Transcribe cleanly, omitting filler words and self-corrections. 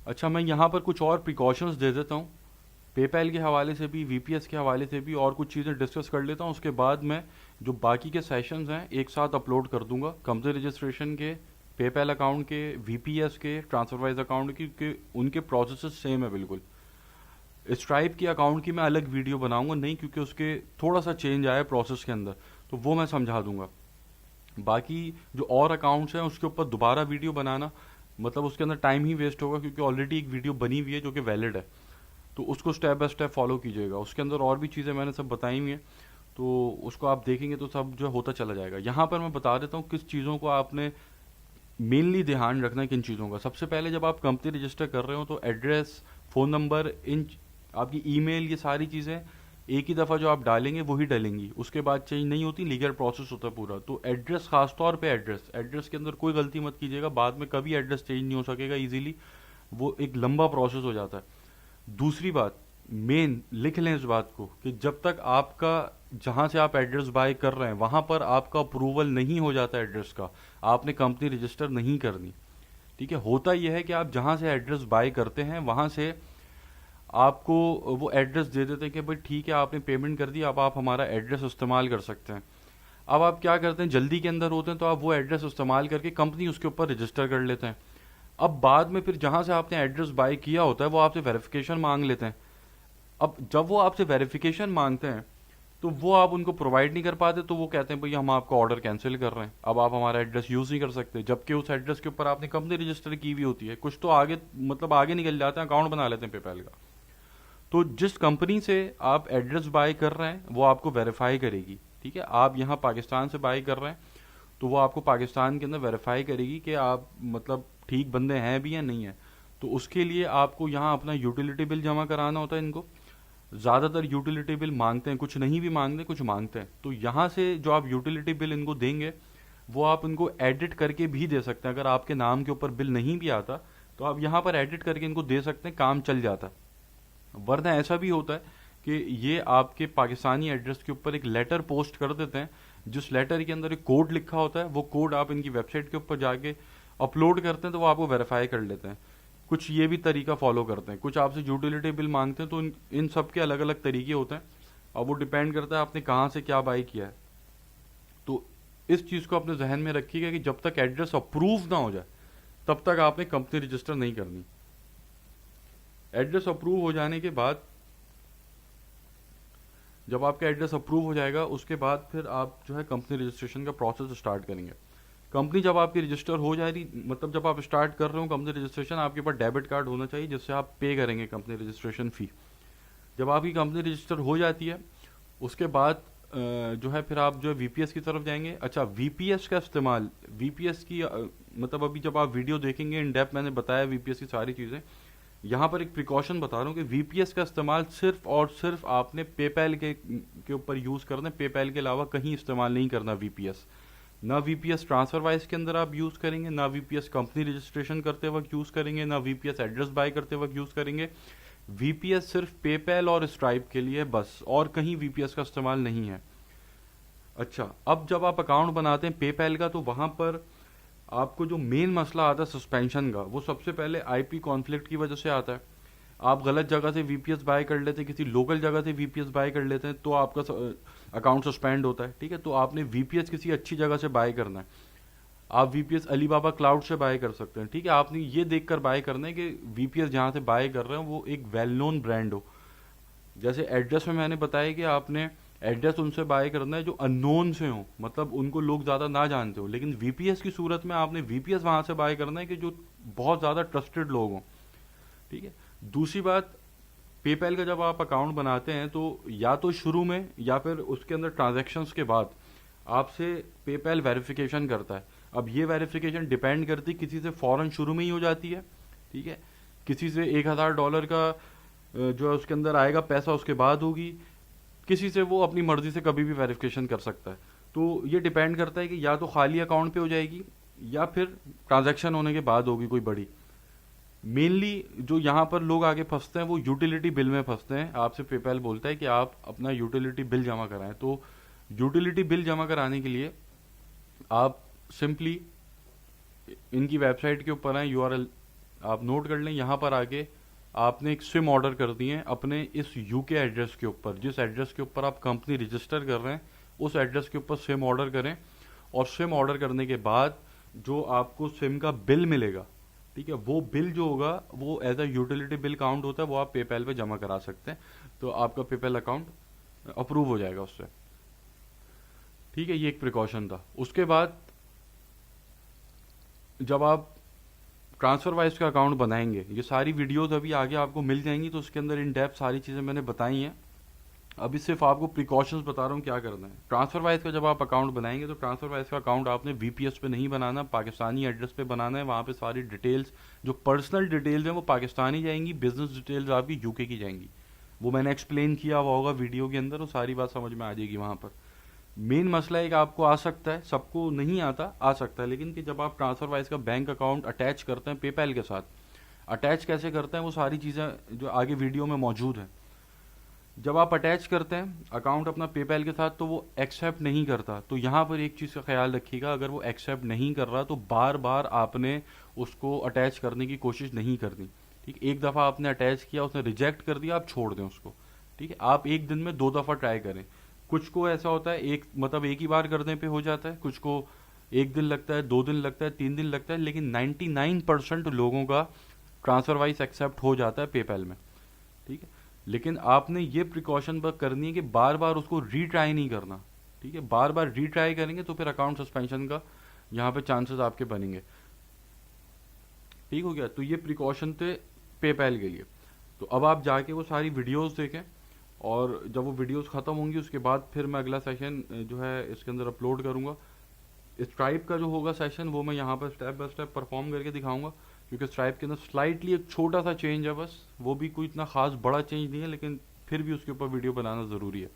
अच्छा, मैं यहाँ पर कुछ और प्रिकॉशंस दे देता हूँ। पेपैल के हवाले से भी, वीपीएस के हवाले से भी और कुछ चीज़ें डिस्कस कर लेता हूँ। उसके बाद मैं जो बाकी के सेशंस हैं एक साथ अपलोड कर दूंगा, कंपनी रजिस्ट्रेशन के, पेपैल अकाउंट के, वीपीएस के, ट्रांसफरवाइज अकाउंट के उनके प्रोसेस सेम है बिल्कुल। स्ट्राइप की अकाउंट की मैं अलग वीडियो बनाऊंगा नहीं, क्योंकि उसके थोड़ा सा चेंज आया प्रोसेस के अंदर, तो वो मैं समझा दूंगा। बाकी जो और अकाउंट्स हैं उसके ऊपर दोबारा वीडियो बनाना मतलब उसके अंदर टाइम ही वेस्ट होगा, क्योंकि ऑलरेडी एक वीडियो बनी हुई है जो कि वैलिड है। तो उसको स्टेप बाय स्टेप फॉलो कीजिएगा, उसके अंदर और भी चीज़ें मैंने सब बताई हुई हैं, तो उसको आप देखेंगे तो सब जो होता चला जाएगा। यहाँ पर मैं बता देता हूँ किस चीज़ों को आपने मेनली ध्यान रखना है, किन चीज़ों का। सबसे पहले जब आप कंपनी रजिस्टर कर रहे हो तो एड्रेस, फ़ोन नंबर, आपकी ईमेल, ये सारी चीज़ें एक ही दफ़ा जो आप डालेंगे वही डलेंगी, उसके बाद चेंज नहीं होती, लीगल प्रोसेस होता है पूरा। तो एड्रेस, खास तौर पे एड्रेस, एड्रेस के अंदर कोई गलती मत कीजिएगा, बाद में कभी एड्रेस चेंज नहीं हो सकेगा इजीली, वो एक लंबा प्रोसेस हो जाता है। दूसरी बात, मेन लिख लें इस बात को कि जब तक आपका जहां से आप एड्रेस बाय कर रहे हैं वहां पर आपका अप्रूवल नहीं हो जाता एड्रेस का, आपने कंपनी रजिस्टर नहीं करनी। ठीक है, होता यह है कि आप जहां से एड्रेस बाय करते हैं वहां से आपको वो एड्रेस दे देते हैं कि भाई ठीक है आपने पेमेंट कर दी, अब आप हमारा एड्रेस इस्तेमाल कर सकते हैं। अब आप क्या करते हैं, जल्दी के अंदर होते हैं तो आप वो एड्रेस इस्तेमाल करके कंपनी उसके ऊपर रजिस्टर कर लेते हैं। अब बाद में फिर जहां से आपने एड्रेस बाय किया होता है वो आपसे वेरिफिकेशन मांग लेते हैं। अब जब वो आपसे वेरिफिकेशन मांगते हैं तो वो आप उनको प्रोवाइड नहीं कर पाते, तो वो कहते हैं भाई हम आपका ऑर्डर कैंसिल कर रहे हैं, अब आप हमारा एड्रेस यूज नहीं कर सकते, जबकि उस एड्रेस के ऊपर आपने कंपनी रजिस्टर की हुई होती है। कुछ तो आगे मतलब आगे निकल जाते हैं, अकाउंट बना लेते हैं पेपैल का। तो जिस कंपनी से आप एड्रेस बाय कर रहे हैं वो आपको वेरीफाई करेगी। ठीक है, आप यहाँ पाकिस्तान से बाय कर रहे हैं तो वो आपको पाकिस्तान के अंदर वेरीफाई करेगी कि आप मतलब ठीक बंदे हैं भी या नहीं है। तो उसके लिए आपको यहाँ अपना यूटिलिटी बिल जमा कराना होता है इनको। ज़्यादातर यूटिलिटी बिल मांगते हैं, कुछ नहीं भी मांगते, कुछ मांगते हैं। तो यहाँ से जो आप यूटिलिटी बिल इनको देंगे वो आप इनको एडिट करके भी दे सकते हैं। अगर आपके नाम के ऊपर बिल नहीं भी आता तो आप यहाँ पर एडिट करके इनको दे सकते हैं, काम चल जाता है। वरना ऐसा भी होता है कि ये आपके पाकिस्तानी एड्रेस के ऊपर एक लेटर पोस्ट कर देते हैं, जिस लेटर के अंदर एक कोड लिखा होता है, वो कोड आप इनकी वेबसाइट के ऊपर जाके अपलोड करते हैं तो वो आपको वेरीफाई कर लेते हैं। कुछ ये भी तरीका फॉलो करते हैं, कुछ आपसे यूटिलिटी बिल मांगते हैं, तो इन सब के अलग अलग तरीके होते हैं और वो डिपेंड करता है आपने कहाँ से क्या बाई किया है। तो इस चीज़ को अपने जहन में रखिएगा कि जब तक एड्रेस अप्रूव ना हो जाए तब तक आपने कंपनी रजिस्टर नहीं करनी। एड्रेस अप्रूव हो जाने के बाद, जब आपका एड्रेस अप्रूव हो जाएगा उसके बाद फिर आप जो है कंपनी रजिस्ट्रेशन का प्रोसेस स्टार्ट करेंगे। कंपनी जब आपकी रजिस्टर हो जा रही, मतलब जब आप स्टार्ट कर रहे हो कंपनी रजिस्ट्रेशन, आपके पास डेबिट कार्ड होना चाहिए जिससे आप पे करेंगे कंपनी रजिस्ट्रेशन फ़ी। जब आपकी कंपनी रजिस्टर हो जाती है उसके बाद जो है फिर आप जो है वीपीएस की तरफ जाएंगे। अच्छा, वीपीएस का इस्तेमाल, वीपीएस की मतलब अभी जब आप वीडियो देखेंगे इन डेप्थ मैंने बताया वीपीएस की सारी चीज़ें। यहाँ पर एक प्रिकॉशन बता रहा हूँ कि वीपीएस का इस्तेमाल सिर्फ और सिर्फ आपने पेपैल के ऊपर यूज़ करना है, पेपैल के अलावा कहीं इस्तेमाल नहीं करना वीपीएस। ना वीपीएस ट्रांसफरवाइज के अंदर आप यूज़ करेंगे, ना वीपीएस कंपनी रजिस्ट्रेशन करते वक्त यूज़ करेंगे, ना वीपीएस एड्रेस बाय करते वक्त यूज़ करेंगे। वीपीएस सिर्फ पेपैल और स्ट्राइप के लिए बस, और कहीं वीपीएस का इस्तेमाल नहीं है। अच्छा, अब जब आप अकाउंट बनाते हैं पेपैल का तो वहाँ पर आपको जो मेन मसला आता है सस्पेंशन का, वो सबसे पहले आईपी कॉन्फ्लिक्ट की वजह से आता है। आप गलत जगह से वीपीएस बाय कर लेते हैं, किसी लोकल जगह से वीपीएस बाय कर लेते हैं तो आपका अकाउंट सस्पेंड होता है। ठीक है, तो आपने वीपीएस किसी अच्छी जगह से बाय करना है। आप वीपीएस अलीबाबा क्लाउड से बाय कर सकते हैं। ठीक है, आपने ये देखकर बाय करना है कि वीपीएस जहाँ से बाय कर रहे हो वो एक वेल नोन ब्रांड हो। जैसे एड्रेस में मैंने बताया कि आपने एड्रेस उनसे बाय करना है जो अननोन से हो, मतलब उनको लोग ज़्यादा ना जानते हो। लेकिन वीपीएस की सूरत में आपने वीपीएस वहाँ से बाय करना है कि जो बहुत ज़्यादा ट्रस्टेड लोग हों। ठीक है, दूसरी बात, पेपैल का जब आप अकाउंट बनाते हैं तो या तो शुरू में या फिर उसके अंदर ट्रांजैक्शंस के बाद आपसे पेपैल वेरिफिकेशन करता है। अब ये वेरिफिकेशन डिपेंड करती है, किसी से फ़ौरन शुरू में ही हो जाती है। ठीक है, किसी से $1000 का जो है उसके अंदर आएगा पैसा उसके बाद होगी, किसी से वो अपनी मर्जी से कभी भी वेरिफिकेशन कर सकता है। तो ये डिपेंड करता है कि या तो खाली अकाउंट पे हो जाएगी या फिर ट्रांजैक्शन होने के बाद होगी कोई बड़ी। मेनली जो यहाँ पर लोग आगे फंसते हैं वो यूटिलिटी बिल में फंसते हैं। आपसे पेपैल बोलता है कि आप अपना यूटिलिटी बिल जमा कराएं, तो यूटिलिटी बिल जमा कराने के लिए आप सिंपली इनकी वेबसाइट के ऊपर आए, यूआरएल आप नोट कर लें, यहाँ पर आके आपने एक सिम ऑर्डर कर दी है अपने इस यूके एड्रेस के ऊपर, जिस एड्रेस के ऊपर आप कंपनी रजिस्टर कर रहे हैं उस एड्रेस के ऊपर सिम ऑर्डर करें। और सिम ऑर्डर करने के बाद जो आपको सिम का बिल मिलेगा, ठीक है, वो बिल जो होगा वो as a utility bill count होता है, वो आप पेपैल पे जमा करा सकते हैं, तो आपका पेपैल अकाउंट अप्रूव हो जाएगा उससे। ठीक है, ये एक प्रिकॉशन था। उसके बाद जब आप ट्रांसफर वाइज का अकाउंट बनाएंगे, ये सारी वीडियोस अभी आगे आपको मिल जाएंगी, तो उसके अंदर इन डेप्थ सारी चीज़ें मैंने बताई हैं। अभी सिर्फ आपको प्रिकॉशंस बता रहा हूँ क्या करना है। ट्रांसफर वाइज का जब आप अकाउंट बनाएंगे तो ट्रांसफर वाइज का अकाउंट आपने वीपीएस पे नहीं बनाना, पाकिस्तानी एड्रेस पे बनाना है। वहाँ पे सारी डिटेल्स, जो पर्सनल डिटेल्स हैं वो पाकिस्तानी जाएंगी, बिजनेस डिटेल्स आपकी यूके की जाएंगी। वो मैंने एक्सप्लेन किया हुआ होगा वीडियो के अंदर, वो सारी बात समझ में आ जाएगी वहाँ पर। मेन मसला एक आपको आ सकता है, सबको नहीं आता, आ सकता है, लेकिन कि जब आप ट्रांसफर वाइज का बैंक अकाउंट अटैच करते हैं पेपैल के साथ, अटैच कैसे करते हैं वो सारी चीज़ें जो आगे वीडियो में मौजूद है। जब आप अटैच करते हैं अकाउंट अपना पेपैल के साथ तो वो एक्सेप्ट नहीं करता। तो यहाँ पर एक चीज़ का ख्याल रखिएगा, अगर वो एक्सेप्ट नहीं कर रहा तो बार बार आपने उसको अटैच करने की कोशिश नहीं करनी। ठीक, एक दफ़ा आपने अटैच किया, उसने रिजेक्ट कर दिया, आप छोड़ दें उसको। ठीक है, आप एक दिन में 2 दफ़ा ट्राई करें। कुछ को ऐसा होता है एक मतलब एक ही बार करने पे हो जाता है, कुछ को 1 दिन लगता है, 2 दिन लगता है, 3 दिन लगता है, लेकिन 99% लोगों का ट्रांसफर वाइज एक्सेप्ट हो जाता है पेपैल में। ठीक है, लेकिन आपने ये प्रिकॉशन पर करनी है कि बार बार उसको रीट्राई नहीं करना। ठीक है, बार बार रीट्राई करेंगे तो फिर अकाउंट सस्पेंशन का यहाँ पे चांसेस आपके बनेंगे। ठीक हो गया, तो ये प्रिकॉशन थे पेपैल के लिए। तो अब आप जाके वो सारी वीडियोस देखें, और जब वो वीडियोस ख़त्म होंगी उसके बाद फिर मैं अगला सेशन जो है इसके अंदर अपलोड करूँगा। स्ट्राइप का जो होगा सेशन वो मैं यहाँ पर स्टेप बाय स्टेप परफॉर्म करके दिखाऊंगा, क्योंकि स्ट्राइप के अंदर स्लाइटली एक छोटा सा चेंज है बस, वो भी कोई इतना खास बड़ा चेंज नहीं है, लेकिन फिर भी उसके ऊपर वीडियो बनाना ज़रूरी है।